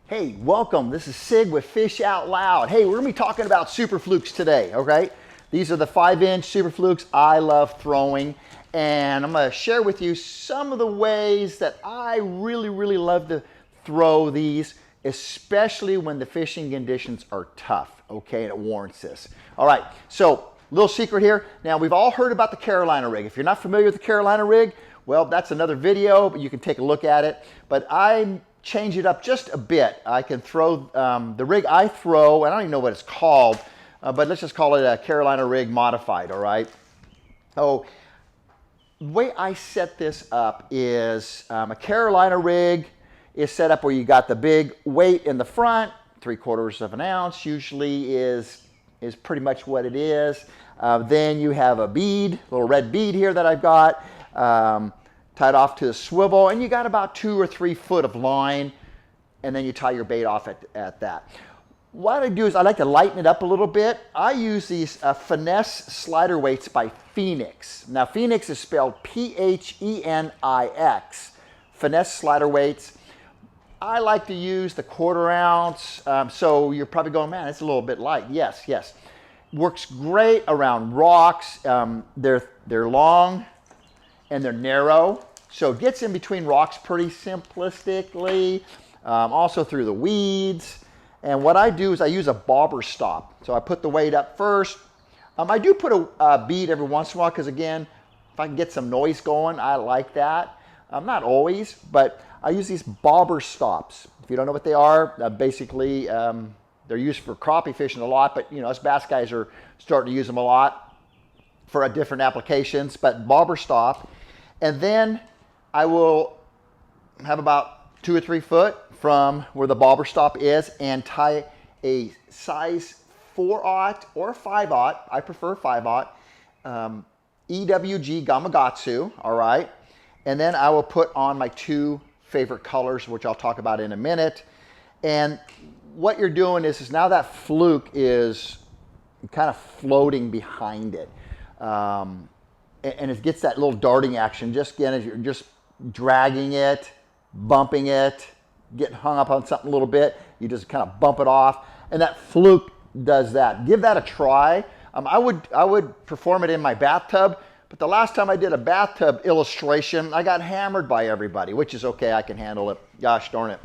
Hey, welcome. This is Sieg with Fish Out Loud. Hey, we're going to be talking about super flukes today, okay? These are the 5-inch super flukes I love throwing, and I'm going to share with you some of the ways that I really love to throw these, especially when the fishing conditions are tough, okay, and it warrants this. All right, so little secret here. Now, we've all heard about the Carolina rig. If you're not familiar with the Carolina rig, well, that's another video, but you can take a look at it. But I change it up just a bit. I can throw the rig I throw, I don't even know what it's called, but let's just call it a Carolina rig modified, all right? So the way I set this up is a Carolina rig is set up where you got the big weight in the front, 3/4 of an ounce usually is pretty much what it is. Then you have a bead, little red bead here that I've got, tied off to the swivel, and you got about 2 or 3 foot of line, and then you tie your bait off at that. What I do is I like to lighten it up a little bit. I use these finesse slider weights by Phoenix. Now Phoenix is spelled P-H-E-N-I-X, finesse slider weights. I like to use the 1/4 ounce, so you're probably going, man, it's a little bit light. Yes. Works great around rocks. They're long and they're narrow, so it gets in between rocks pretty simplistically, also through the weeds. And what I do is I use a bobber stop. So I put the weight up first. I do put a bead every once in a while because, again, if I can get some noise going, I like that. Not always, but I use these bobber stops. If you don't know what they are, basically they're used for crappie fishing a lot, but you know, us bass guys are starting to use them a lot for different applications, but bobber stop. And then I will have about 2 or 3 foot from where the bobber stop is and tie a size 4/0 or 5/0, I prefer 5/0, EWG Gamakatsu, all right? And then I will put on my 2 favorite colors, which I'll talk about in a minute. And what you're doing is now that fluke is kind of floating behind it. And it gets that little darting action. Just again, as you're just dragging it, bumping it, getting hung up on something a little bit, you just kind of bump it off, and that fluke does that. Give that a try. I would perform it in my bathtub, but the last time I did a bathtub illustration, I got hammered by everybody, which is okay. I can handle it. Gosh darn it,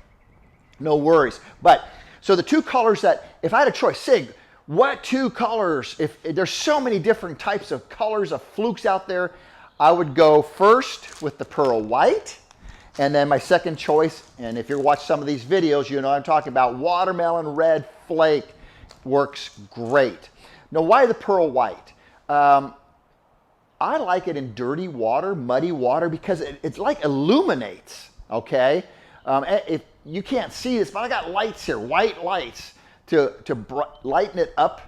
no worries. But so the 2 colors that, if I had a choice, Sig, what 2 colors, if there's so many different types of colors of flukes out there, I would go first with the pearl white, and then my second choice, and if you watch some of these videos, you know what I'm talking about, watermelon red flake works great. Now, why the pearl white? I like it in dirty water, muddy water, because it's like illuminates, okay? If you can't see this, but I got lights here, white lights, to lighten it up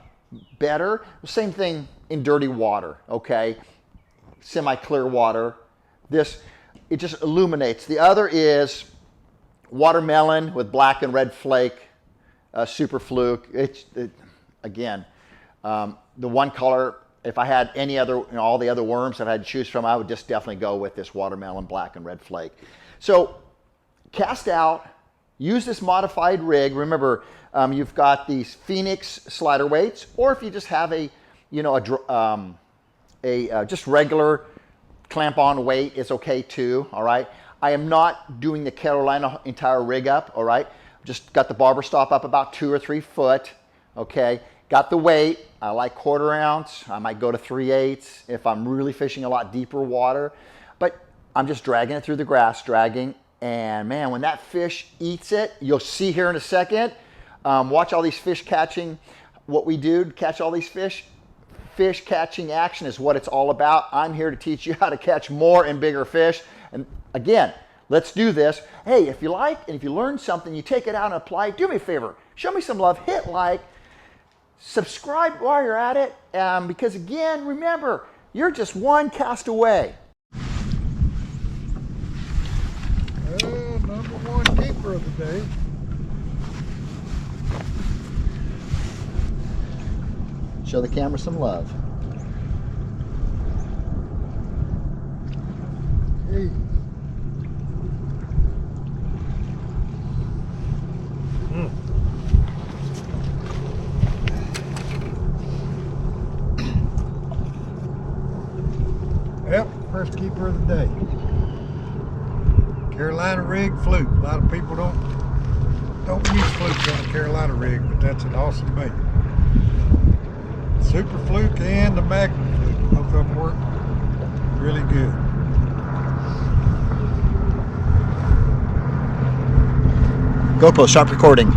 better. Same thing in dirty water, okay? Semi-clear water. This, it just illuminates. The other is watermelon with black and red flake, super fluke. Again, the one color, if I had any other, you know, all the other worms that I had to choose from, I would just definitely go with this watermelon black and red flake. So cast out, use this modified rig. Remember, you've got these Phoenix slider weights, or if you just have a, you know, just regular clamp-on weight, it's okay too. All right. I am not doing the Carolina entire rig up. All right. Just got the bobber stop up about 2 or 3 foot. Okay. Got the weight. I like 1/4 ounce. I might go to 3/8 if I'm really fishing a lot deeper water, but I'm just dragging it through the grass, dragging. And man, when that fish eats it, you'll see here in a second. Watch all these fish catching. What we do to catch all these fish. Fish catching action is what it's all about. I'm here to teach you how to catch more and bigger fish. And again, let's do this. Hey, if you like and if you learn something, you take it out and apply. Do me a favor. Show me some love. Hit like. Subscribe while you're at it. Because again, remember, you're just one cast away. Number 1 keeper of the day. Show the camera some love. Hey. for the day. Carolina rig fluke. A lot of people don't use flukes on a Carolina rig, but that's an awesome bait. Super fluke and the magnet fluke, both of them work really good. GoPro, stop recording.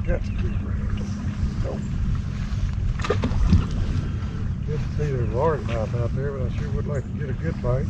That's a keeper. Nope. Good to see there's largemouth out there, but I sure would like to get a good bite.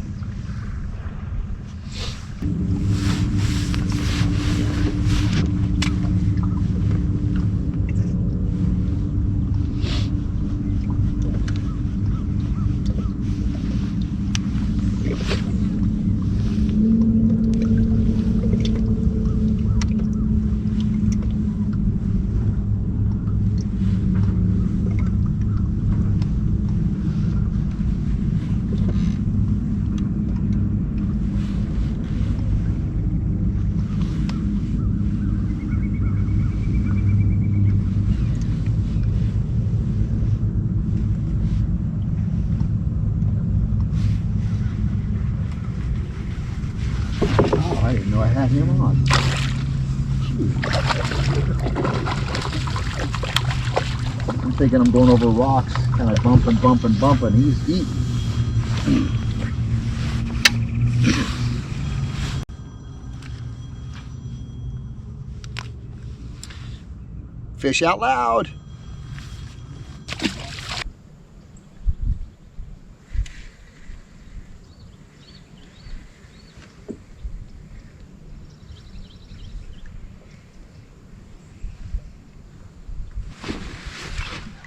I didn't know I had him on. I'm thinking I'm going over rocks, kind of bumping. He's deep. Fish out loud.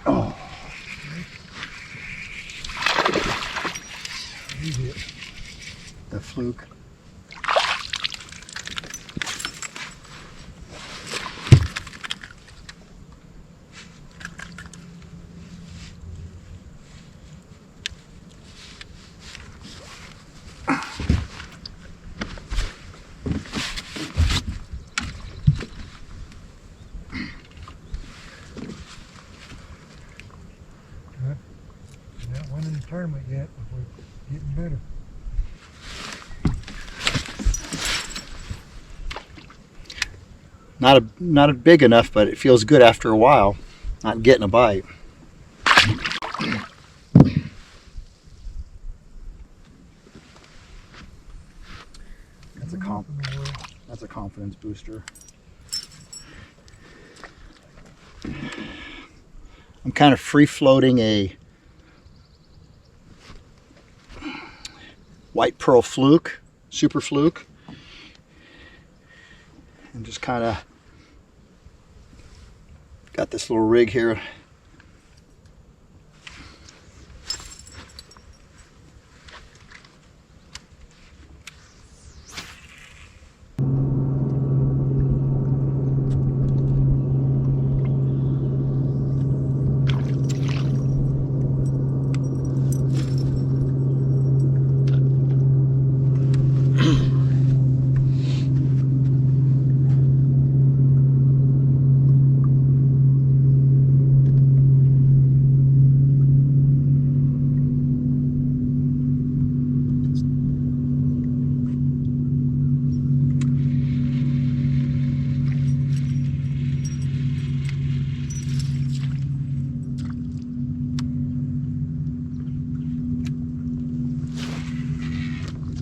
Oh. The fluke. Not winning the tournament yet, but we're getting better. Not big enough, but it feels good after a while. Not getting a bite. That's a confidence booster. I'm kind of free floating a white pearl fluke, super fluke, and just kind of got this little rig here.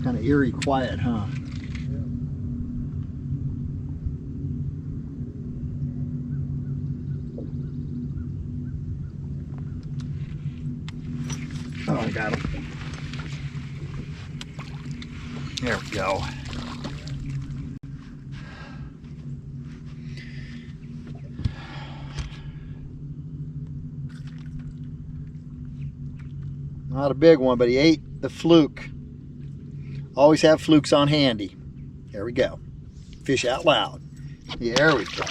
kind of eerie quiet, huh? Oh, I got him. There we go. Not a big one, but he ate the fluke. Always have flukes on handy. There we go. Fish out loud. There we go.